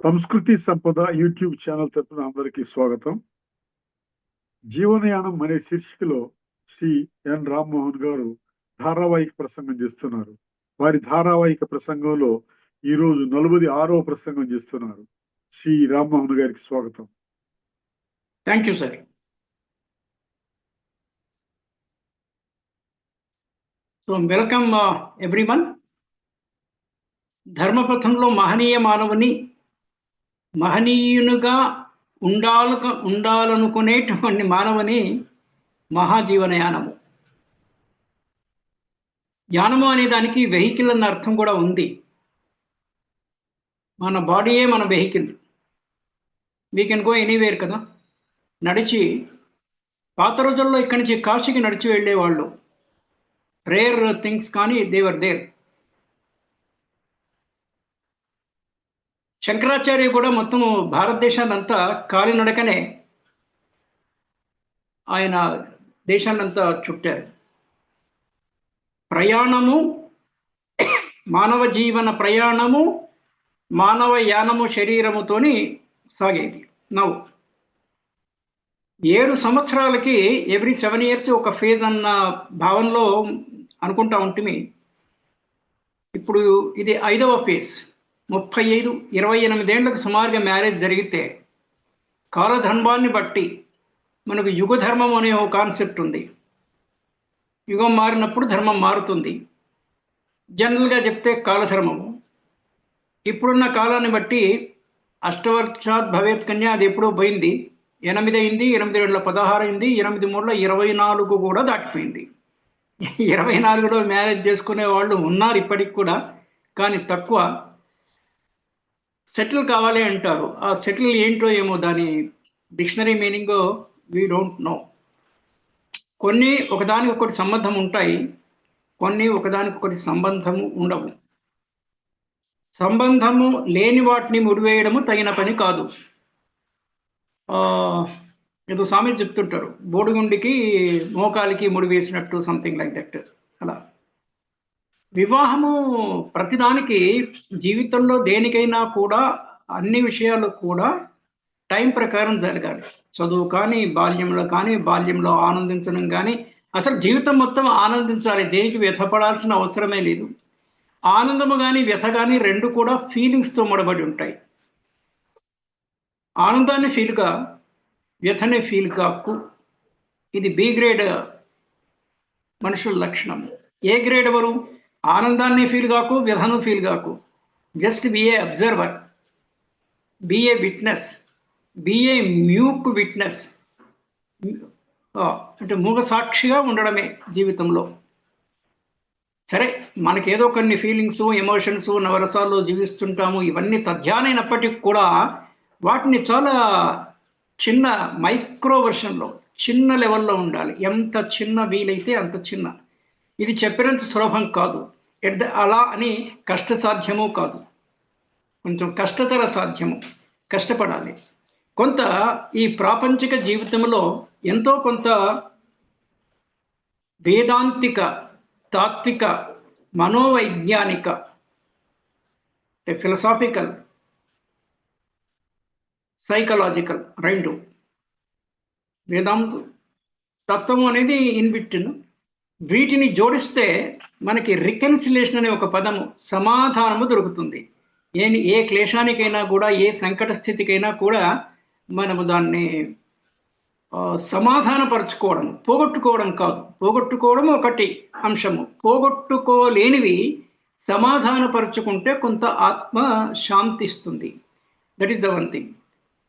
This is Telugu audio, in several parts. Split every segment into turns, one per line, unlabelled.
సంస్కృతి సంపద యూట్యూబ్ ఛానల్ తరపున అందరికీ స్వాగతం. జీవనయానం అనే శీర్షికలో శ్రీ ఎన్ రామ్మోహన్ గారు ధారావాహిక ప్రసంగం చేస్తున్నారు. వారి ధారావాహిక ప్రసంగంలో ఈరోజు 46వ ప్రసంగం చేస్తున్నారు. శ్రీ రామ్మోహన్ గారికి స్వాగతం.
Thank you sir. So welcome everyone. ధర్మపథంలో మహనీయ మానవుని మహనీయునిగా ఉండాలనుకునేటువంటి మానవుని మహాజీవనయానము. యానము అనే దానికి వెహికల్ అన్న అర్థం కూడా ఉంది. మన బాడీయే మన vehicle. We can go anywhere కదా. నడిచి పాత రోజుల్లో ఇక్కడి నుంచి కాశీకి నడిచి వెళ్ళేవాళ్ళు. రేర్ థింగ్స్ కానీ దేవర్ దేర్. శంకరాచార్య కూడా మొత్తం భారతదేశాన్నంతా కాలినడకనే ఆయన దేశాన్నంతా చుట్టారు. ప్రయాణము, మానవ జీవన ప్రయాణము, మానవ యానము శరీరముతోని సాగేది. నవ్వు 7 సంవత్సరాలకి ఎవ్రీ 7 years ఒక ఫేజ్ అన్న భావనలో అనుకుంటా ఉంటుంది. ఇప్పుడు ఇది 5వ ఫేజ్. 35-28 ఏళ్లకు సుమారుగా మ్యారేజ్ జరిగితే కాలధర్మాన్ని బట్టి మనకు యుగ ధర్మం అనే ఒక కాన్సెప్ట్ ఉంది. యుగం మారినప్పుడు ధర్మం మారుతుంది. జనరల్గా చెప్తే కాలధర్మము. ఇప్పుడున్న కాలాన్ని బట్టి అష్టవర్షాత్ భవేత్ కన్య అది ఎప్పుడో పోయింది. 8 అయింది, 8 2 16 అయింది, 8 3 24 కూడా దాటిపోయింది. 24లో మ్యారేజ్ చేసుకునే వాళ్ళు ఉన్నారు ఇప్పటికి కూడా, కానీ తక్కువ. సెటిల్ కావాలి అంటారు. ఆ సెటిల్ ఏంటో ఏమో, దాని dictionary meaning we don't know. కొన్ని ఒకదానికొకటి సంబంధం ఉంటాయి, కొన్ని ఒకదానికొకటి సంబంధము ఉండవు. సంబంధము లేని వాటిని ముడివేయడము తగిన పని కాదు. ఏదో సామెత చెప్తుంటారు, బోడిగుండికి మోకాలికి ముడి వేసినట్టు, సంథింగ్ లైక్ దట్. అలా వివాహము ప్రతిదానికి, జీవితంలో దేనికైనా కూడా, అన్ని విషయాలు కూడా టైం ప్రకారం జరగాలి. చదువు కానీ, బాల్యంలో ఆనందించడం కానీ, అసలు జీవితం మొత్తం ఆనందించాలి. దేనికి వ్యథపడాల్సిన అవసరమే లేదు. ఆనందము కానీ వ్యథ కానీ రెండు కూడా ఫీలింగ్స్తో ముడబడి ఉంటాయి. ఆనందాన్ని ఫీల్గా, వ్యథనే ఫీల్ కాకు. ఇది బి గ్రేడ్ మనుషుల లక్షణం. ఏ గ్రేడ్ ఎవరు? ఆనందాన్ని ఫీల్ కాకు, వ్యధను ఫీల్ కాకు. Just be a observer, be a witness, be a mute witness. అంటే మూగ సాక్షిగా ఉండడమే జీవితంలో. సరే, మనకేదో కొన్ని ఫీలింగ్స్, ఎమోషన్స్, నవరసాల్లో జీవిస్తుంటాము. ఇవన్నీ తథ్యానైనప్పటికీ కూడా వాటిని చాలా చిన్న మైక్రో వర్షన్లో, చిన్న లెవెల్లో ఉండాలి. ఎంత చిన్న వీలైతే అంత చిన్న. ఇది చెప్పినంత సులభం కాదు. అలా అని కష్టసాధ్యము కాదు, కొంచెం కష్టతర సాధ్యము. కష్టపడాలి. కొంత ఈ ప్రాపంచిక జీవితంలో ఎంతో కొంత వేదాంతిక, తాత్విక, మనోవైజ్ఞానిక, ఫిలసాఫికల్, సైకలాజికల్, రెండు. వేదాంత తత్వం అనేది ఇన్బిట్ను. వీటిని జోడిస్తే మనకి రికన్సిలేషన్ అనే ఒక పదము, సమాధానము దొరుకుతుంది. ఏ క్లేశానికైనా కూడా, ఏ సంకట స్థితికైనా కూడా మనము దాన్ని సమాధానపరచుకోవడం, పోగొట్టుకోవడం కాదు. పోగొట్టుకోవడం ఒకటి అంశము, పోగొట్టుకోలేనివి సమాధానపరుచుకుంటే కొంత ఆత్మ శాంతిస్తుంది. That is the one thing.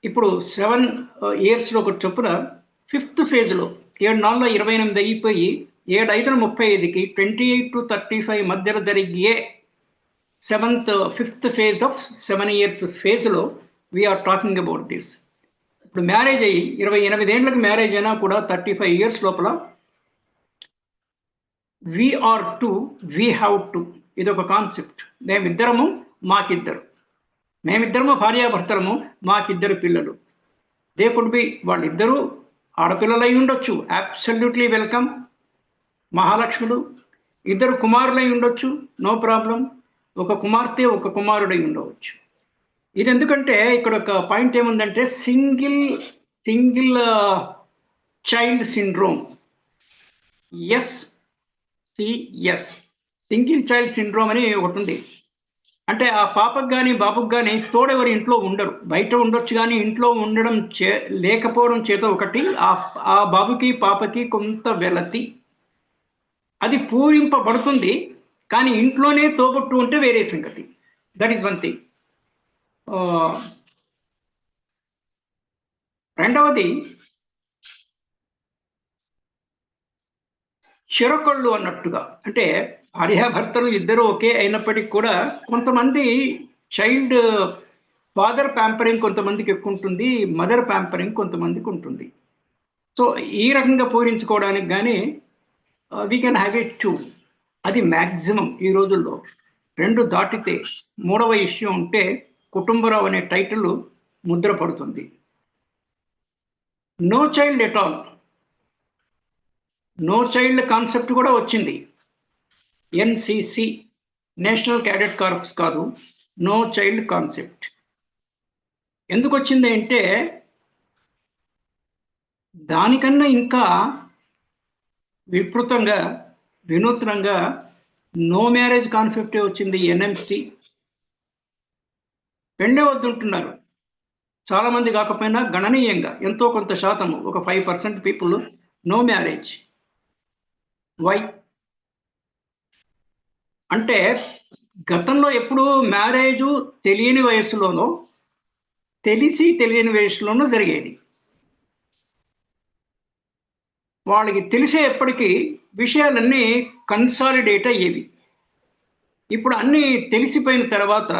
ఇప్పుడు 7 yearsలో ఒక చొప్పున 5th phase-లో 7 4 28 అయిపోయి 7 5 35కి 28 to 35 మధ్యలో జరిగే 5th phase of 7 years phase-లో వీఆర్ టాకింగ్ అబౌట్ దిస్. ఇప్పుడు మ్యారేజ్ అయ్యి 28 ఏళ్ళకి మ్యారేజ్ అయినా కూడా 35 years లోపల we are to, we have to, ఇదొక కాన్సెప్ట్. మేమిద్దరము, మాకిద్దరు. మేమిద్దరము భార్యాభర్తలము, మాకిద్దరు పిల్లలు. దే కుడ్ బి, వాళ్ళిద్దరూ ఆడపిల్లలై ఉండొచ్చు, అబ్సల్యూట్లీ వెల్కమ్. మహాలక్ష్ములు. 2 కుమారులై ఉండొచ్చు, నో ప్రాబ్లం. ఒక కుమార్తె, ఒక కుమారుడై ఉండవచ్చు. ఇది ఎందుకంటే ఇక్కడ ఒక పాయింట్ ఏముందంటే single child syndrome, SCS, single child syndrome అని ఒకటి ఉంది. అంటే ఆ పాపకు కానీ బాబుకు కానీ తోడెవరు ఇంట్లో ఉండరు, బయట ఉండొచ్చు కానీ ఇంట్లో ఉండడం లేకపోవడం చేత ఒకటి ఆ బాబుకి పాపకి కొంత వెలతి, అది పూరింపబడుతుంది. కానీ ఇంట్లోనే తోబుట్టు ఉంటే వేరే సంగతి. That is one thing. రెండవది చిరకొళ్ళు అన్నట్టుగా, అంటే భార్యాభర్తలు ఇద్దరు ఒకే అయినప్పటికీ కూడా కొంతమంది చైల్డ్ ఫాదర్ ప్యాంపరింగ్ కొంతమందికి ఎక్కువ ఉంటుంది, మదర్ ప్యాంపరింగ్ కొంతమందికి ఉంటుంది. సో ఈ రకంగా పూరించుకోవడానికి కానీ వీ కెన్ హ్యావ్ ఇట్ 2. అది మ్యాక్సిమం ఈ రోజుల్లో. 2 దాటితే మూడవ ఇష్యూ ఉంటే కుటుంబరావు అనే టైటిల్ ముద్ర పడుతుంది. No child at all, no child concept కూడా వచ్చింది. NCC, నేషనల్ క్యాడెట్ కార్ప్స్ కాదు, నో చైల్డ్ కాన్సెప్ట్. ఎందుకు వచ్చింది అంటే దానికన్నా ఇంకా విస్తృతంగా వినూత్నంగా నో మ్యారేజ్ కాన్సెప్టే వచ్చింది. NMC. పెళ్ళే వద్దుంటున్నారు చాలామంది, కాకపోయినా గణనీయంగా ఎంతో కొంత శాతము, ఒక 5% పీపుల్ నో మ్యారేజ్. వై అంటే గతంలో ఎప్పుడు మ్యారేజు తెలియని వయసులోనో తెలియని వయసులోనో జరిగేది. వాళ్ళకి తెలిసే ఎప్పటికీ విషయాలన్నీ కన్సాలిడేట్ అయ్యేవి. ఇప్పుడు అన్నీ తెలిసిపోయిన తర్వాత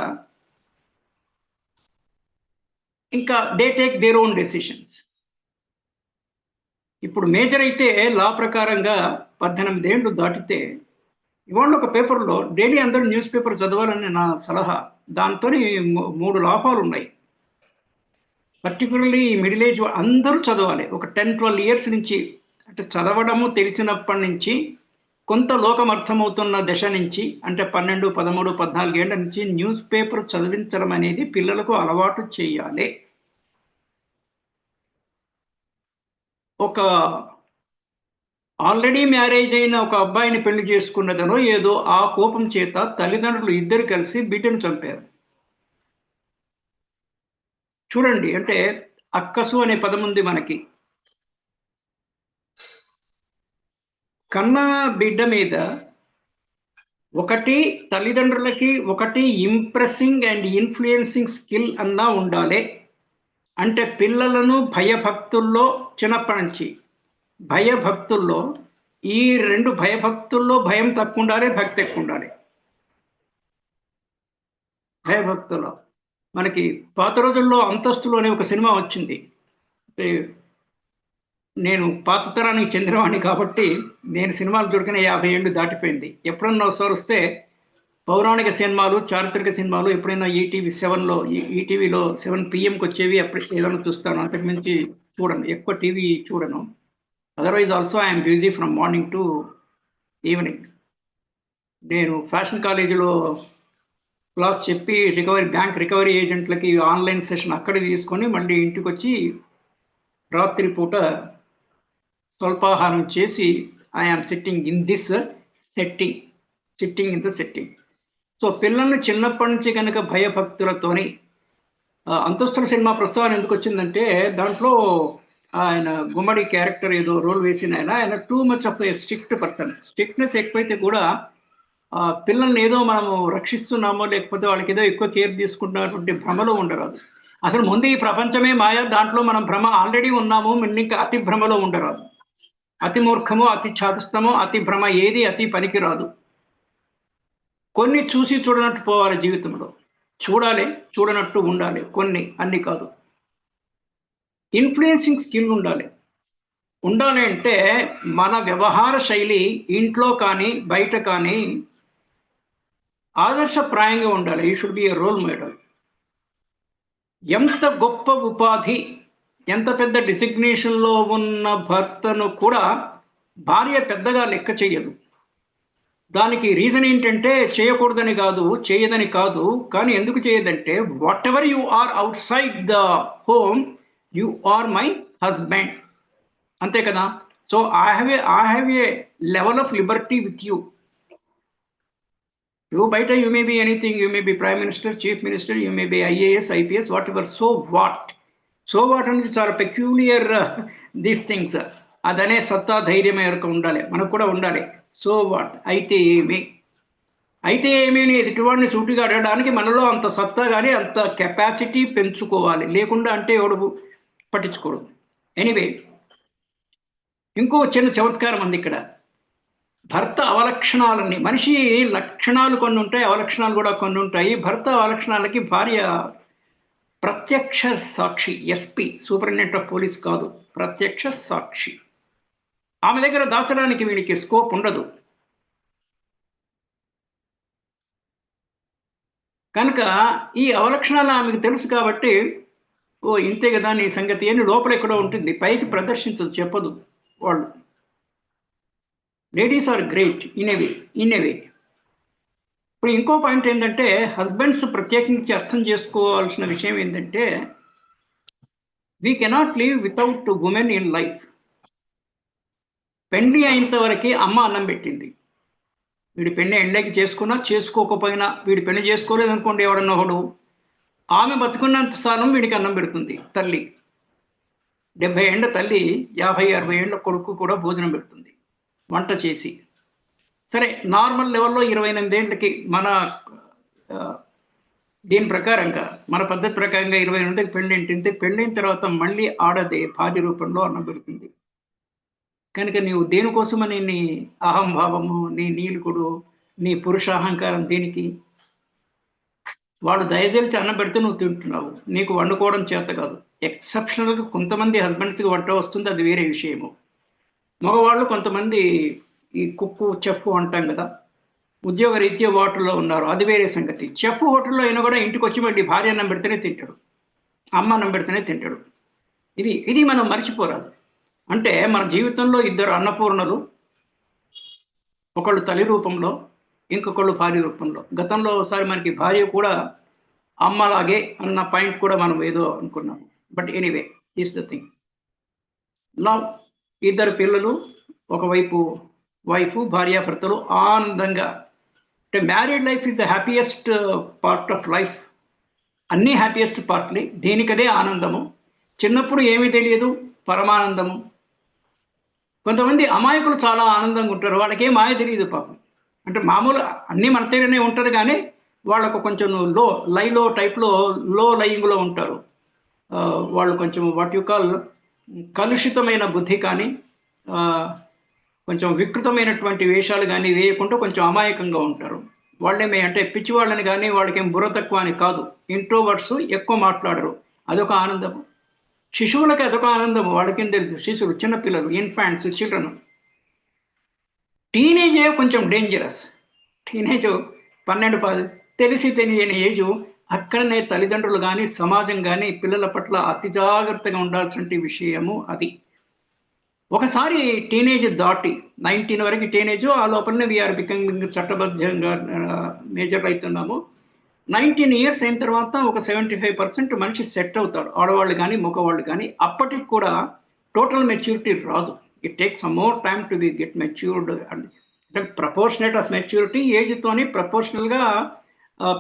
ఇంకా they take their own decisions. ఇప్పుడు మేజర్ అయితే లా ప్రకారంగా 18 ఏళ్ళు దాటితే, ఇవాళ ఒక పేపర్లో డైలీ అందరూ న్యూస్ పేపర్ చదవాలని నా సలహా. దాంతో 3 లాభాలు ఉన్నాయి. పర్టికులర్లీ మిడిల్ ఏజ్ అందరూ చదవాలి. ఒక 10-12 ఇయర్స్ నుంచి, అంటే చదవడము తెలిసినప్పటి నుంచి, కొంత లోకం అర్థమవుతున్న దశ నుంచి, అంటే 12, 13, 14 ఏళ్ల నుంచి న్యూస్ పేపర్ చదివించడం అనేది పిల్లలకు అలవాటు చేయాలి. ఒక ఆల్రెడీ మ్యారేజ్ అయిన ఒక అబ్బాయిని పెళ్లి చేసుకున్నదనో ఏదో ఆ కోపం చేత తల్లిదండ్రులు ఇద్దరు కలిసి బిడ్డను చంపారు. చూడండి, అంటే అక్కసు అనే పదం ఉంది మనకి. కన్న బిడ్డ మీద ఒకటి తల్లిదండ్రులకి, ఒకటి ఇంప్రెసింగ్ అండ్ ఇన్ఫ్లుయెన్సింగ్ స్కిల్ అన్నా ఉండాలి. అంటే పిల్లలను భయభక్తుల్లో, చిన్నప్పటి నుంచి భయభక్తుల్లో, ఈ 2 భయభక్తుల్లో భయం తక్కువ ఉండాలి, భక్తి ఎక్కువ ఉండాలి. భయభక్తుల్లో మనకి పాత రోజుల్లో అంతస్తులు అనే ఒక సినిమా వచ్చింది. నేను పాత తరానికి చెందినవాడిని కాబట్టి నేను సినిమాలు దొరికిన 50 ఏళ్ళు దాటిపోయింది. ఎప్పుడన్నా ఒకసారి వస్తే పౌరాణిక సినిమాలు, చారిత్రక సినిమాలు ఎప్పుడైనా ఈటీవీ 7లో, ఈటీవీలో 7 PM వచ్చేవి, అప్పుడు ఏదైనా చూస్తాను. అంతకుమించి చూడను, ఎక్కువ టీవీ చూడను. Otherwise also I'm busy from morning to evening. నేను ఫ్యాషన్ కాలేజీలో క్లాస్ చెప్పి బ్యాంక్ రికవరీ ఏజెంట్లకి ఆన్లైన్ సెషన్ అక్కడ తీసుకొని మళ్ళీ ఇంటికి వచ్చి రాత్రి పూట స్వల్పాహారం చేసి I'm sitting in this setting. So పిల్లల్ని చిన్నప్పటి నుంచి కనుక భయభక్తులతోని, అంతస్తుల సినిమా ప్రస్తావన ఎందుకు వచ్చిందంటే దాంట్లో ఆయన గుమ్మడి క్యారెక్టర్ ఏదో రోల్ వేసిన ఆయన too much of A strict person. Strictness ఎక్కువైతే కూడా పిల్లల్ని ఏదో మనము రక్షిస్తున్నామో, లేకపోతే వాళ్ళకి ఏదో ఎక్కువ కేర్ తీసుకుంటున్నటువంటి భ్రమలో ఉండరాదు. అసలు ముందు ఈ ప్రపంచమే మాయ, దాంట్లో మనం భ్రమ ఆల్రెడీ ఉన్నాము, ఇంకా అతి భ్రమలో ఉండరాదు. అతి మూర్ఖము, అతి ఛాతస్థము, అతి భ్రమ ఏది అతి పనికిరాదు. కొన్ని చూసి చూడనట్టు పోవాలి జీవితంలో, చూడాలి, చూడనట్టు ఉండాలి, కొన్ని, అన్ని కాదు. ఇన్ఫ్లుయెన్సింగ్ స్కిల్ ఉండాలి అంటే మన వ్యవహార శైలి ఇంట్లో కానీ బయట కానీ ఆదర్శప్రాయంగా ఉండాలి. You should be a role model. ఎంత గొప్ప ఉపాధి, ఎంత పెద్ద డిసిగ్నేషన్లో ఉన్న భర్తను కూడా భార్య పెద్దగా లెక్క చేయదు. దానికి రీజన్ ఏంటంటే చేయకూడదని కాదు, చేయదని కాదు, కానీ ఎందుకు చేయదంటే whatever you are outside the home you are my husband, అంతే కదా. So I have a level of liberty with you. బయట you may be anything, you may be prime minister, chief minister, you may be IAS, IPS, whatever. So what అనేది చాలా పెక్యూలియర్ దీస్ థింగ్స్. అదనే సత్తా ధైర్యం ఎవరికి ఉండాలి, మనకు కూడా ఉండాలి. సో వాట్ అయితే ఏమి అని ఎదుటివాడిని సూటిగా అడగడానికి మనలో అంత సత్తా కానీ అంత కెపాసిటీ పెంచుకోవాలి. లేకుండా అంటే ఎవడు పట్టించుకోడు. ఎనీవే, ఇంకో చిన్న చమత్కారం ఉంది ఇక్కడ. భర్త అవలక్షణాలన్నీ, మనిషి లక్షణాలు కొన్ని ఉంటాయి, అవలక్షణాలు కూడా కొన్ని ఉంటాయి. భర్త అవలక్షణాలకి భార్య ప్రత్యక్ష సాక్షి, ఎస్పీ, సూపరింటెండెంట్ ఆఫ్ పోలీస్ కాదు, ప్రత్యక్ష సాక్షి. ఆమె దగ్గర దాచడానికి వీడికి స్కోప్ ఉండదు. కనుక ఈ అవలక్షణాలు ఆమెకు తెలుసు కాబట్టి, ఓ ఇంతే కదా నీ సంగతి అని లోపల ఎక్కడో ఉంటుంది, పైకి ప్రదర్శించదు, చెప్పదు. వాళ్ళు ladies are great in a way. ఇప్పుడు ఇంకో పాయింట్ ఏంటంటే, హస్బెండ్స్ ప్రత్యేకించి అర్థం చేసుకోవాల్సిన విషయం ఏంటంటే, we cannot live without women in life. పెండ్లి అయినంత వరకు అమ్మ అన్నం పెట్టింది. వీడి పెళ్లి ఎండకి చేసుకున్నా చేసుకోకపోయినా, వీడి పెళ్లి చేసుకోలేదు అనుకోండి ఎవడన్నా ఒకడు, ఆమె బతుకున్నంత స్థానం వీడికి అన్నం పెడుతుంది తల్లి. 70 ఏళ్ల తల్లి 50-60 ఏళ్ల కొడుకు కూడా భోజనం పెడుతుంది వంట చేసి. సరే, నార్మల్ లెవెల్లో 28 ఏళ్ళకి మన దీని ప్రకారంగా, మన పద్ధతి ప్రకారంగా 28 పెళ్ళింటింటే, పెళ్ళైన తర్వాత మళ్ళీ ఆడదే భార్య రూపంలో అన్నం పెడుతుంది. కనుక నీవు దేనికోసమని నీ అహంభావము, నీ నీలుకుడు, నీ పురుషాహంకారం దీనికి? వాళ్ళు దయచేసి అన్నం పెడితే నువ్వు తింటున్నావు, నీకు వండుకోవడం చేత కాదు. ఎక్సెప్షనల్గా కొంతమంది హస్బెండ్స్కి వంట వస్తుంది, అది వేరే విషయము. మగవాళ్ళు కొంతమంది ఈ కుక్కు, చెఫ్ అంటాం కదా, ఉద్యోగ రీత్యా హోటల్లో ఉన్నారు, అది వేరే సంగతి. చెఫ్ హోటల్లో అయినా కూడా ఇంటికి వచ్చి మళ్ళీ భార్య అన్నం పెడితేనే తింటాడు, అమ్మ అన్నం పెడితేనే తింటాడు. ఇది మనం మర్చిపోరాదు. అంటే మన జీవితంలో ఇద్దరు అన్నపూర్ణలు, ఒకళ్ళు తల్లి రూపంలో, ఇంకొకళ్ళు భార్య రూపంలో. గతంలో ఒకసారి మనకి భార్య కూడా అమ్మలాగే అన్న పాయింట్ కూడా మనం ఏదో అనుకున్నాము. But anyway, is the thing. నా ఇద్దరు పిల్లలు, ఒకవైపు వైఫ్, భార్యాభర్తలు ఆనందంగా. అంటే married life is the happiest part of life. అన్నీ హ్యాపీయెస్ట్ పార్ట్లే, దేనికదే ఆనందము. చిన్నప్పుడు ఏమీ తెలియదు, పరమానందము. కొంతమంది అమాయకులు చాలా ఆనందంగా ఉంటారు, వాళ్ళకేం మాయ తెలియదు పాపం. అంటే మామూలు అన్నీ మన తీరునే ఉంటుంది, కానీ వాళ్ళకు కొంచెం లైలో టైప్లో, లో లయింగ్లో ఉంటారు. వాళ్ళు కొంచెం వాట్ యు కాల్ కలుషితమైన బుద్ధి కానీ, కొంచెం వికృతమైనటువంటి వేషాలు కానీ వేయకుండా కొంచెం అమాయకంగా ఉంటారు. వాళ్ళేమే అంటే పిచ్చి వాళ్ళని కానీ, వాళ్ళకేం బుర్ర తక్కువ అని కాదు. ఇంట్రోవర్ట్స్, ఎక్కువ మాట్లాడరు, అదొక ఆనందము. శిశువులకి అదొక ఆనందము, వాళ్ళకేం తెలుసు. శిశువులు, చిన్నపిల్లలు, ఇన్ఫాంట్స్, చిల్డ్రన్. టీనేజ్ కొంచెం డేంజరస్. టీనేజ్ 12 తెలిసి తెలియని ఏజ్. అక్కడనే తల్లిదండ్రులు కానీ, సమాజం కానీ పిల్లల పట్ల అతి జాగ్రత్తగా ఉండాల్సిన విషయము అది. ఒకసారి టీనేజ్ దాటి 19 వరకు టీనేజ్, ఆ లోపలనే వీఆర్ బికమింగ్ చట్టబద్ధంగా మేజర్ అవుతున్నాము. 19 ఇయర్స్ అయిన తర్వాత ఒక 75% మనిషి సెట్ అవుతాడు, ఆడవాళ్ళు కానీ మగవాళ్ళు కానీ. అప్పటికి కూడా టోటల్ మెచ్యూరిటీ రాదు. It takes some more time to be get matured. అంటే ప్రపోర్షనేట్ ఆఫ్ మెచ్యూరిటీ ఏజ్తోనే ప్రపోర్షనల్గా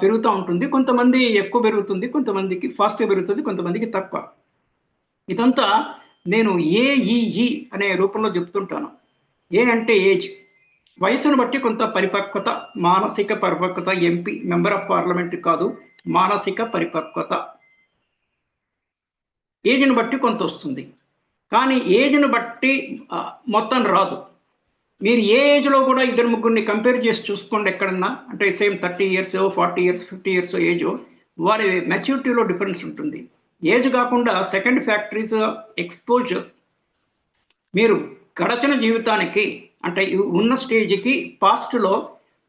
పెరుగుతూ ఉంటుంది. కొంతమంది ఎక్కువ పెరుగుతుంది, కొంతమందికి ఫాస్ట్గా పెరుగుతుంది, కొంతమందికి తక్కువ. ఇదంతా నేను ఏఈఈ అనే రూపంలో చెప్తుంటాను. ఏ అంటే ఏజ్, వయసును బట్టి కొంత పరిపక్వత, మానసిక పరిపక్వత. ఎంపీ, మెంబర్ ఆఫ్ పార్లమెంట్ కాదు, మానసిక పరిపక్వత. ఏజ్ను బట్టి కొంత వస్తుంది, కానీ ఏజ్ను బట్టి మొత్తం రాదు. మీరు ఏ ఏజ్లో కూడా ఇద్దరు ముగ్గురిని కంపేర్ చేసి చూసుకోండి ఎక్కడన్నా. అంటే same 30 years, 40 years, 50 years age, వారి మెచ్యూరిటీలో డిఫరెన్స్ ఉంటుంది. ఏజ్ కాకుండా సెకండ్ ఫ్యాక్టర్ ఈజ్ ఎక్స్పోజర్. మీరు గడచిన జీవితానికి, అంటే ఉన్న స్టేజ్కి, పాస్ట్లో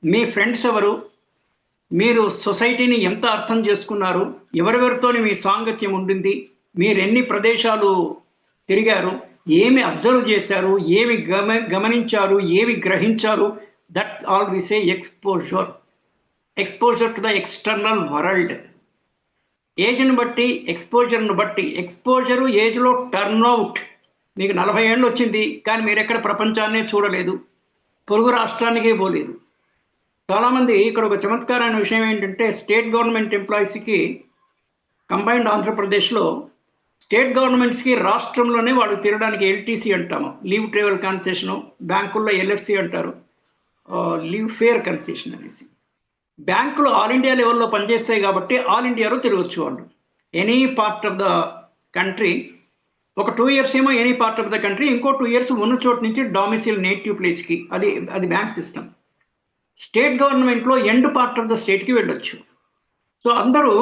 మీ ఫ్రెండ్స్ ఎవరు, మీరు సొసైటీని ఎంత అర్థం చేసుకున్నారు, ఎవరెవరితోని మీ సాంగత్యం ఉండింది, మీరు ఎన్ని ప్రదేశాలు తిరిగారు, ఏమి అబ్జర్వ్ చేశారు, ఏమి గమనించారు, ఏమి గ్రహించారు, that all we say exposure to the external world. ఏజ్ని బట్టి ఎక్స్పోజరు ఏజ్లో టర్న్ అవుట్. మీకు 40 ఏళ్ళు వచ్చింది కానీ మీరు ఎక్కడ ప్రపంచాన్నే చూడలేదు, పొరుగు రాష్ట్రానికే పోలేదు. చాలామంది ఇక్కడ ఒక చమత్కారమైన విషయం ఏంటంటే, స్టేట్ గవర్నమెంట్ ఎంప్లాయీస్కి కంబైన్డ్ ఆంధ్రప్రదేశ్లో స్టేట్ గవర్నమెంట్స్కి రాష్ట్రంలోనే వాళ్ళు తిరగడానికి ఎల్టీసీ అంటాము, లీవ్ ట్రావెల్ కన్సెషను. బ్యాంకుల్లో ఎల్ఎఫ్సి అంటారు, లీవ్ ఫేర్ కన్సెషన్ అనేసి. బ్యాంకులు ఆల్ ఇండియా లెవెల్లో పనిచేస్తాయి కాబట్టి ఆల్ ఇండియాలో తిరగచ్చు వాళ్ళు. Any part of the country, ఒక 2 years ఏమో any part of the country, ఇంకో 2 years ఉన్న చోటు నుంచి డామిసిల్ నేటివ్ ప్లేస్కి. అది బ్యాంక్ సిస్టమ్. స్టేట్ గవర్నమెంట్లో ఎండ్ పార్ట్ ఆఫ్ ద స్టేట్కి వెళ్ళొచ్చు. సో అందరూ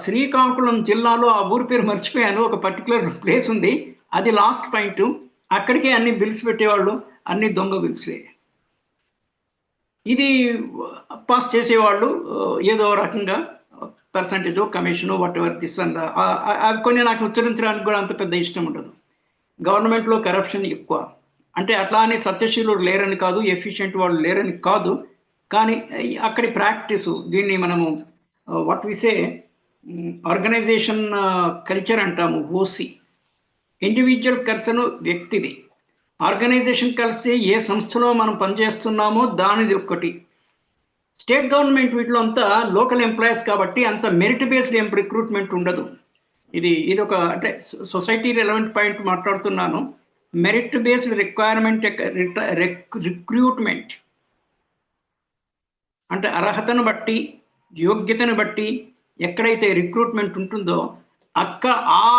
శ్రీకాకుళం జిల్లాలో, ఆ ఊరి పేరు మర్చిపోయాను, ఒక పర్టికులర్ ప్లేస్ ఉంది, అది లాస్ట్ పాయింట్. అక్కడికే అన్ని బిల్స్ పెట్టేవాళ్ళు, అన్ని దొంగ బిల్స్లే. ఇది పాస్ చేసేవాళ్ళు ఏదో రకంగా percentage commission what ever this and అవి కొన్ని నాకు ఉచ్చరించడానికి కూడా అంత పెద్ద ఇష్టం ఉండదు. గవర్నమెంట్లో కరప్షన్ ఎక్కువ. అంటే అట్లా అని సత్యశీలుడు లేరని కాదు, ఎఫిషియెంట్ వాళ్ళు లేరని కాదు, కానీ అక్కడి ప్రాక్టీసు, దీన్ని మనము what we say organization culture అంటాము, ఓసి. ఇండివిజువల్ కర్సను వ్యక్తిది, ఆర్గనైజేషన్ కలిసి ఏ సంస్థలో మనం పనిచేస్తున్నామో దానిది ఒక్కటి. స్టేట్ గవర్నమెంట్ వీటిలో అంతా లోకల్ ఎంప్లాయీస్ కాబట్టి అంత మెరిట్ బేస్డ్ రిక్రూట్మెంట్ ఉండదు. ఇది ఒక అంటే సొసైటీ రెలవెంట్ పాయింట్ మాట్లాడుతున్నాను. మెరిట్ బేస్డ్ రిక్రూట్మెంట్ అంటే అర్హతను బట్టి, యోగ్యతను బట్టి ఎక్కడైతే రిక్రూట్మెంట్ ఉంటుందో ఆ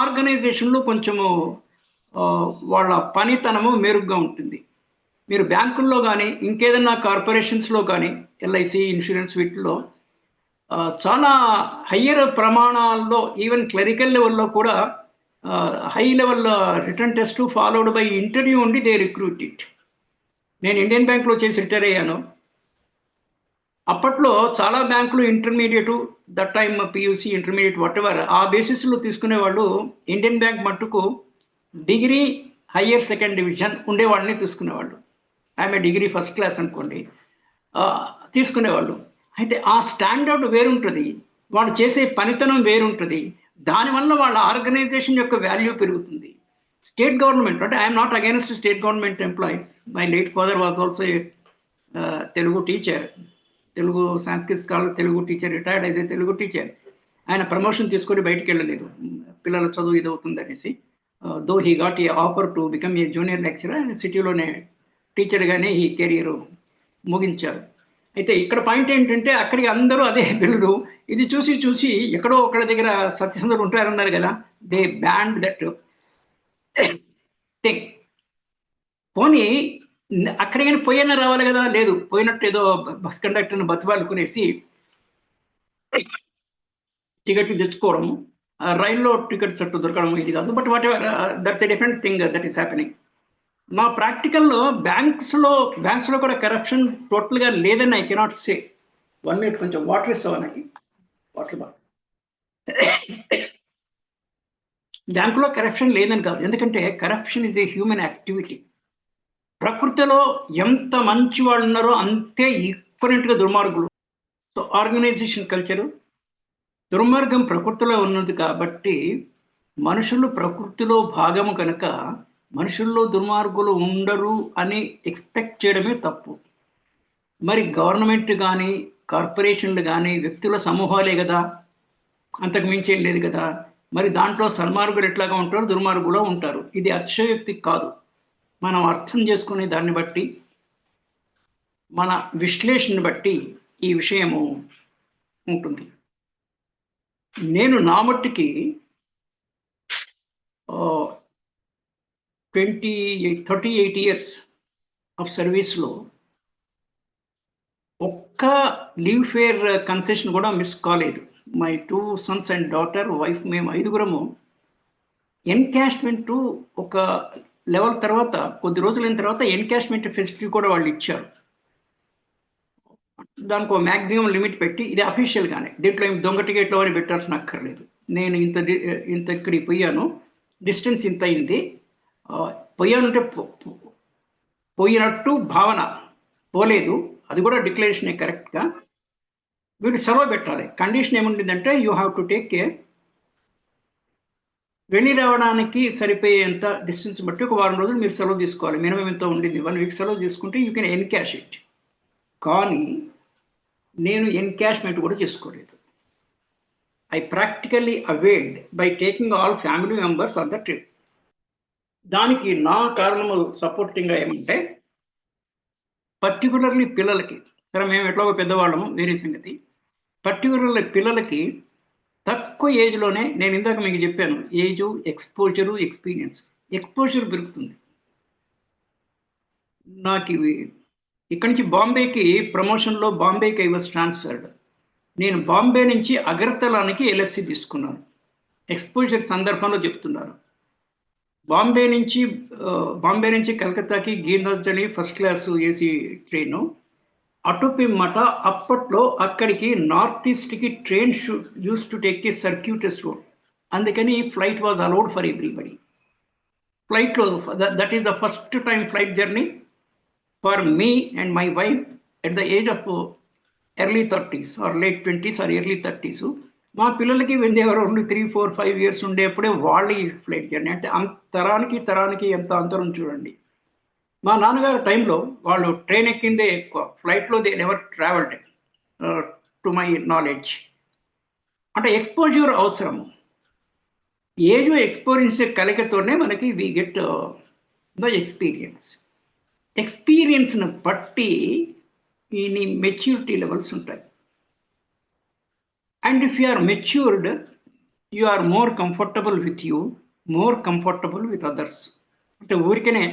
ఆర్గనైజేషన్లో కొంచెము వాళ్ళ పనితనము మెరుగ్గా ఉంటుంది. మీరు బ్యాంకుల్లో కానీ ఇంకేదన్నా కార్పొరేషన్స్లో కానీ, ఎల్ఐసి, ఇన్సూరెన్స్, వీటిలో చాలా హయ్యర్ ప్రమాణాల్లో, ఈవెన్ క్లరికల్ లెవెల్లో కూడా high level return test followed by interview ఉండి దే రిక్రూట్ ఇట్. నేను ఇండియన్ బ్యాంక్లో చేసి రిటైర్ అయ్యాను. అప్పట్లో చాలా బ్యాంకులు intermediate, that time PUC, intermediate, what ever, ఆ బేసిస్లో తీసుకునేవాళ్ళు. ఇండియన్ బ్యాంక్ మట్టుకు డిగ్రీ, హయ్యర్ సెకండ్ డివిజన్ ఉండేవాళ్ళని తీసుకునేవాళ్ళు. ఆమె డిగ్రీ ఫస్ట్ క్లాస్ అనుకోండి, తీసుకునేవాళ్ళు. అయితే ఆ స్టాండర్డ్ వేరుంటుంది, వాళ్ళు చేసే పనితనం వేరుంటుంది. దానివల్ల వాళ్ళ ఆర్గనైజేషన్ యొక్క వాల్యూ పెరుగుతుంది. స్టేట్ గవర్నమెంట్ అంటే I'm not against state government employees. My late father was also Telugu teacher, Telugu Sanskrit scholar, Telugu teacher, retired as a Telugu teacher. ఆయన ప్రమోషన్ తీసుకొని బయటికి వెళ్ళలేదు, పిల్లల చదువు ఇది అవుతుంది అనేసి. Though he got a offer to become a junior lecturer, ఆయన సిటీలోనే టీచర్గానే ఈ కెరీర్ ముగించారు. అయితే ఇక్కడ పాయింట్ ఏంటంటే, అక్కడికి అందరూ అదే బిల్లు. ఇది చూసి ఎక్కడో ఒకళ్ళ దగ్గర సత్యసంధులు ఉంటారన్నారు కదా, దే బ్యాండ్ దట్ థింగ్. పోనీ అక్కడికైనా పోయినా రావాలి కదా, లేదు, పోయినట్టు ఏదో బస్ కండక్టర్ని బతివాలుకునేసి టికెట్లు తెచ్చుకోవడము, రైల్లో టికెట్ చట్టు దొరకడం, ఇది కాదు. But what ever, that's a different thing that is happening. నా ప్రాక్టికల్లో బ్యాంక్స్లో కూడా కరప్షన్ టోటల్గా లేదని ఐ కెనాట్ సే. 1 minute కొంచెం వాటర్ ఇస్తావా నాకు, వాటర్ బాగా. బ్యాంకులో కరప్షన్ లేదని కాదు, ఎందుకంటే corruption is a human activity. ప్రకృతిలో ఎంత మంచి వాళ్ళు ఉన్నారో అంతే ఈక్వలెంట్గా దుర్మార్గులు. సో ఆర్గనైజేషన్ కల్చరు, దుర్మార్గం ప్రకృతిలో ఉన్నది కాబట్టి మనుషులు ప్రకృతిలో భాగము కనుక మనుషుల్లో దుర్మార్గులు ఉండరు అని ఎక్స్పెక్ట్ చేయడమే తప్పు. మరి గవర్నమెంట్ కానీ, కార్పొరేషన్లు కానీ వ్యక్తుల సమూహాలే కదా, అంతకు మించి ఏం లేదు కదా. మరి దాంట్లో సన్మార్గులు ఎట్లాగా ఉంటారు, దుర్మార్గులు ఉంటారు. ఇది అతిశయోక్తి కాదు. మనం అర్థం చేసుకునే దాన్ని బట్టి, మన విశ్లేషణ బట్టి ఈ విషయము ఉంటుంది. నేను నా మట్టుకి 38 years ఆఫ్ సర్వీస్లో ఒక్క లీవ్ ఫేర్ కన్సెషన్ కూడా మిస్ కాలేదు. My 2 sons and daughter, wife, మేము 5గురము ఎన్కాష్మెంట్ ఒక లెవెల్ తర్వాత, కొద్ది రోజులైన తర్వాత ఎన్కాష్మెంట్ ఫెసిలిటీ కూడా వాళ్ళు ఇచ్చారు. దానికి ఒక మ్యాక్సిమం లిమిట్ పెట్టి, ఇది అఫీషియల్గానే, దీంట్లో ఏం దొంగ టికెట్లో అని పెట్టాల్సిన అక్కర్లేదు. నేను ఇంత ఇక్కడికి పోయాను, డిస్టెన్స్ ఇంత అయింది, పోయానంటే పోయినట్టు భావన, పోలేదు, అది కూడా డిక్లరేషనే కరెక్ట్గా. వీళ్ళు సెలవు పెట్టాలి. కండిషన్ ఏముంటుందంటే you have to take care. వెళ్ళి రావడానికి సరిపోయేంత డిస్టెన్స్ బట్టి ఒక వారం రోజులు మీరు సెలవు తీసుకోవాలి. మినిమం ఎంత ఉండింది 1 వీక్ సెలవు తీసుకుంటే యూ కెన్ ఎన్కాష్ ఇట్. కానీ నేను ఎన్కాష్మెంట్ కూడా చేసుకోలేదు. I practically availed by taking all family members on the trip. దానికి నా కారణములు సపోర్టింగ్గా ఏమంటే, పర్టికులర్లీ పిల్లలకి, సరే మేము ఎట్లాగో పెద్దవాళ్ళము వేరే సంగతి, పర్టికులర్లీ పిల్లలకి తక్కువ ఏజ్లోనే, నేను ఇందాక మీకు చెప్పాను, ఏజు, ఎక్స్పోజరు, ఎక్స్పోజర్ పెరుగుతుంది. నాకు ఇక్కడి నుంచి బాంబేకి ప్రమోషన్లో బాంబేకి ఐ వాజ్ ట్రాన్స్ఫర్డ్. నేను బాంబే నుంచి అగర్తలానికి ఎల్ఎఫ్సి తీసుకున్నాను. ఎక్స్పోజర్ సందర్భంలో చెప్తున్నారు. బాంబే నుంచి కలకత్తాకి గీందాజని ఫస్ట్ క్లాస్ ఏసీ ట్రైను, అటుపిమ్మట అప్పట్లో అక్కడికి నార్త్ ఈస్ట్కి train used to take a circuitous road. అందుకని flight was allowed for everybody. ఫ్లైట్లో that is the first time flight journey for me and my wife at the age of early 30s or late 20s or early 30s. మా పిల్లలకి వెందేవారు 2, 3, 4, 5 years ఉండేప్పుడే వాళ్ళ ఈ ఫ్లైట్ జర్నీ. అంటే తరానికి ఎంత అంతరం చూడండి. మా నాన్నగారి టైంలో వాళ్ళు ట్రైన్ ఎక్కిందే ఎక్కువ, ఫ్లైట్లో they never travelled to my knowledge. అంటే ఎక్స్పోజర్ అవసరము. ఏజ్ ఎక్స్పీరియన్స్ కలిగతోనే మనకి వి గెట్ ద ఎక్స్పీరియన్స్ను బట్టి ఈ మెచ్యూరిటీ లెవెల్స్ ఉంటాయి. And if you are matured, you are more comfortable with you, more comfortable with others. అంటే ఊరికనే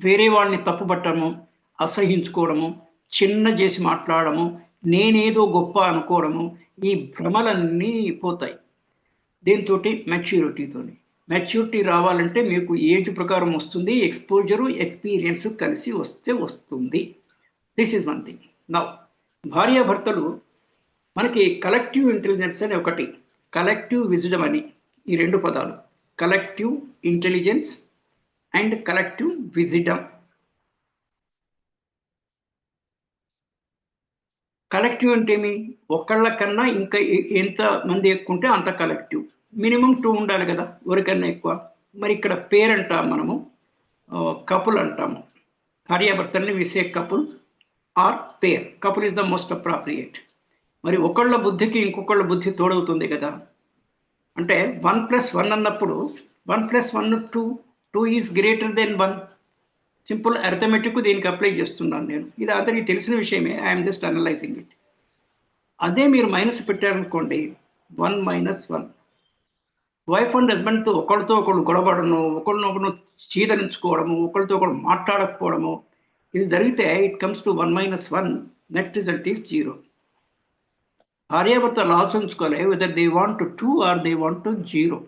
వేరే వాళ్ళని తప్పుపట్టడము, అసహించుకోవడము, చిన్న చేసి మాట్లాడము, నేనేదో గొప్ప అనుకోవడము, ఈ భ్రమలన్నీ పోతాయి దీంతో, మెచ్యూరిటీ రావాలంటే మీకు ఏజ్ ప్రకారం వస్తుంది, ఎక్స్పోజరు, ఎక్స్పీరియన్స్ కలిసి వస్తుంది. This is one thing. Now భార్యాభర్తలు మనకి కలెక్టివ్ ఇంటెలిజెన్స్ అని ఒకటి, కలెక్టివ్ విజ్డమ్ అని, ఈ 2 పదాలు, collective intelligence and collective wisdom. Collective అంటే ఏమి? ఒకళ్ళ కన్నా ఇంకా ఎంత మంది ఎక్కువ ఉంటే అంత కలెక్టివ్. మినిమం 2 ఉండాలి కదా, ఎవరికన్నా ఎక్కువ. మరి ఇక్కడ పేర్ అంటాం మనము, కపుల్ అంటాము. భార్యాభర్తల్ని విసే couple are pair. Couple is the most appropriate. మరి ఒకళ్ళ బుద్ధికి ఇంకొకళ్ళ బుద్ధి తోడవుతుంది కదా. అంటే 1+1 అన్నప్పుడు 1+1 2 is greater than 1. Simple arithmetic దీనికి అప్లై చేస్తున్నాను నేను. ఇది అందరికీ తెలిసిన విషయమే, ఐఎమ్ జస్ట్ అనలైజింగ్ ఇట్. అదే మీరు మైనస్ పెట్టారనుకోండి, 1 - 1. వైఫ్ అండ్ హస్బెండ్తో ఒకరితో ఒకళ్ళు గొడవడము, ఒకరినొకరు చీదరించుకోవడము, ఒకరితో ఒకరు మాట్లాడకపోవడము, ఇది జరిగితే it comes to 1 - 1. Net result is 0. భార్యాభర్తలు ఆలోచించుకోవాలి, whether they want 2 or they want 0.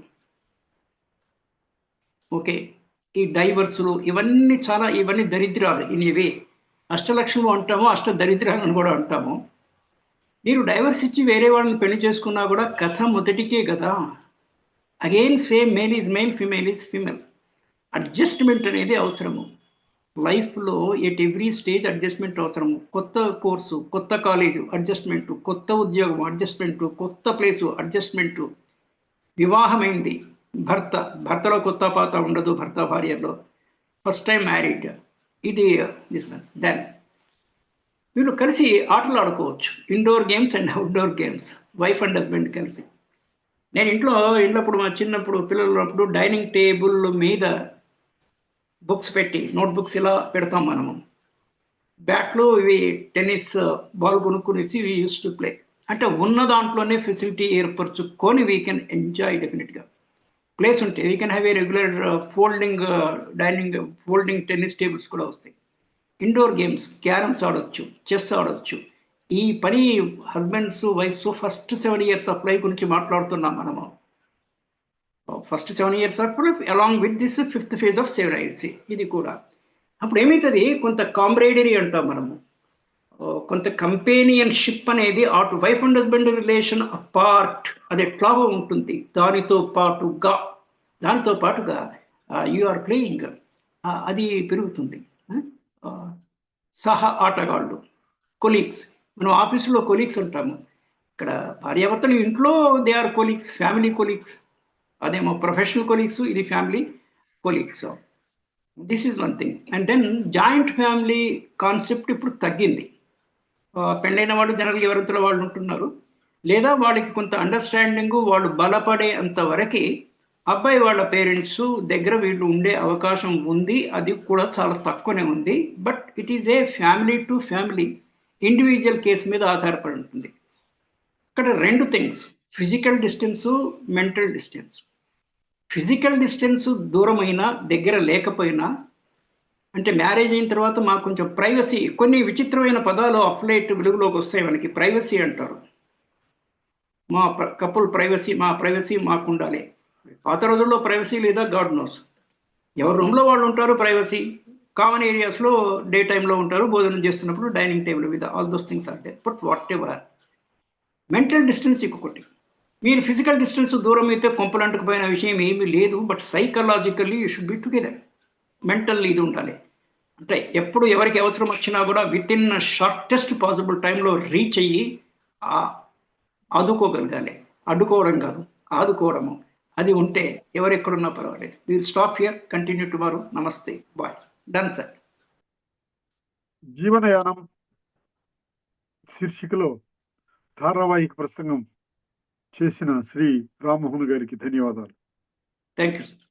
Okay, ఈ డైవర్సులు ఇవన్నీ దరిద్రాలు. ఇనివే అష్టలక్ష్ములు అంటాము, దరిద్రాలను కూడా అంటాము. మీరు డైవర్స్ ఇచ్చి వేరే వాళ్ళని పెళ్లి చేసుకున్నా కూడా కథ మొదటికే కదా. Again same, male is male, female is female. Adjustment అనేది అవసరము. లైఫ్లో ఎట్ ఎవ్రీ స్టేజ్ అడ్జస్ట్మెంట్ అవసరము. కొత్త కోర్సు, కొత్త కాలేజు అడ్జస్ట్మెంటు, కొత్త ఉద్యోగం అడ్జస్ట్మెంటు, కొత్త ప్లేసు అడ్జస్ట్మెంటు. వివాహమైంది, భర్తలో కొత్త పాత ఉండదు, భర్త భార్యలో. ఫస్ట్ టైం మ్యారీడ్, ఇది దెన్ వీళ్ళు కలిసి ఆటలు ఆడుకోవచ్చు. Indoor games and outdoor games, wife and husband కలిసి. నేను ఇంట్లో మా చిన్నప్పుడు పిల్లలు ఉన్నప్పుడు డైనింగ్ టేబుల్ మీద బుక్స్ పెట్టి, నోట్బుక్స్ ఇలా పెడతాం మనము. బ్యాట్లో ఇవి టెన్నిస్ బాల్ కొనుక్కునేసి వీ యూస్ టు ప్లే. అంటే ఉన్న దాంట్లోనే ఫెసిలిటీ ఏర్పరచుకొని వీ కెన్ ఎంజాయ్. డెఫినెట్గా ప్లేస్ ఉంటే we can have a regular folding tennis tables కూడా వస్తాయి. ఇండోర్ గేమ్స్, క్యారమ్స్ ఆడొచ్చు, చెస్ ఆడొచ్చు. ఈ పని husbands, wives first 7 years of life గురించి మాట్లాడుతున్నాం మనము. First 7 years of life along with this 5th phase of సెవెరైజీ. ఇది కూడా అప్పుడు ఏమవుతుంది, కొంత కాంబ్రేడరీ అంటాం మనము, కొంత కంపెనియన్షిప్ అనేది wife and husband relation apart అది ఎట్లాగో ఉంటుంది. దానితో పాటుగా యు ఆర్ ప్లేయింగ్, అది పెరుగుతుంది. సహ ఆటగాళ్ళు, కొలీగ్స్. మనం ఆఫీసులో కొలీగ్స్ ఉంటాము. ఇక్కడ భార్యాభర్తలు ఇంట్లో they are colleagues, family colleagues. అదేమో ప్రొఫెషనల్ కొలీగ్స్, ఇది family colleagues. This is one thing. And then joint family concept ఇప్పుడు తగ్గింది. పెళ్ళైన వాళ్ళు జనరల్గా ఎవరితో వాళ్ళు ఉంటున్నారు, లేదా వాళ్ళకి కొంత అండర్స్టాండింగ్ వాళ్ళు బలపడే అంతవరకు అబ్బాయి వాళ్ళ పేరెంట్స్ దగ్గర వీళ్ళు ఉండే అవకాశం ఉంది. అది కూడా చాలా తక్కువనే ఉంది. But it is a family to family individual case మీద ఆధారపడి ఉంటుంది. ఇక్కడ రెండు things, physical distance, mental distance. Physical distance దూరమైనా దగ్గర లేకపోయినా, అంటే మ్యారేజ్ అయిన తర్వాత మాకు కొంచెం ప్రైవసీ, కొన్ని విచిత్రమైన పదాలు అఫ్లైట్ వెలుగులోకి వస్తాయి మనకి. ప్రైవసీ అంటారు. మా కపుల్ ప్రైవసీ, మా ప్రైవసీ మాకు ఉండాలి. పాత రోజుల్లో ప్రైవసీ లేదా గాడ్ నోస్. ఎవరి రూమ్లో వాళ్ళు ఉంటారు, ప్రైవసీ. కామన్ ఏరియాస్లో డే టైంలో ఉంటారు, భోజనం చేస్తున్నప్పుడు డైనింగ్ టేబుల్ మీద, all those things are there. But whatever, mental distance ఇంకొకటి. మీరు ఫిజికల్ డిస్టెన్స్ దూరం అయితే కొంపలంటుకుపోయిన విషయం ఏమీ లేదు. But psychologically you should be together. Mental ఇది ఉండాలి. అంటే ఎప్పుడు ఎవరికి అవసరం వచ్చినా కూడా విత్ ఇన్ షార్టెస్ట్ పాసిబుల్ టైంలో రీచ్ అయ్యి ఆదుకోగలగాలి. అడ్డుకోవడం కాదు, ఆదుకోవడము. అది ఉంటే ఎవరెక్కడున్నా పర్వాలేదు. Will stop here, continue tomorrow. నమస్తే, బాయ్. Done sir.
జీవనయానం శీర్షికలో ధారావాహిక ప్రసంగం చేసిన శ్రీ రామ్మోహన్ గారికి ధన్యవాదాలు.
Thank you sir.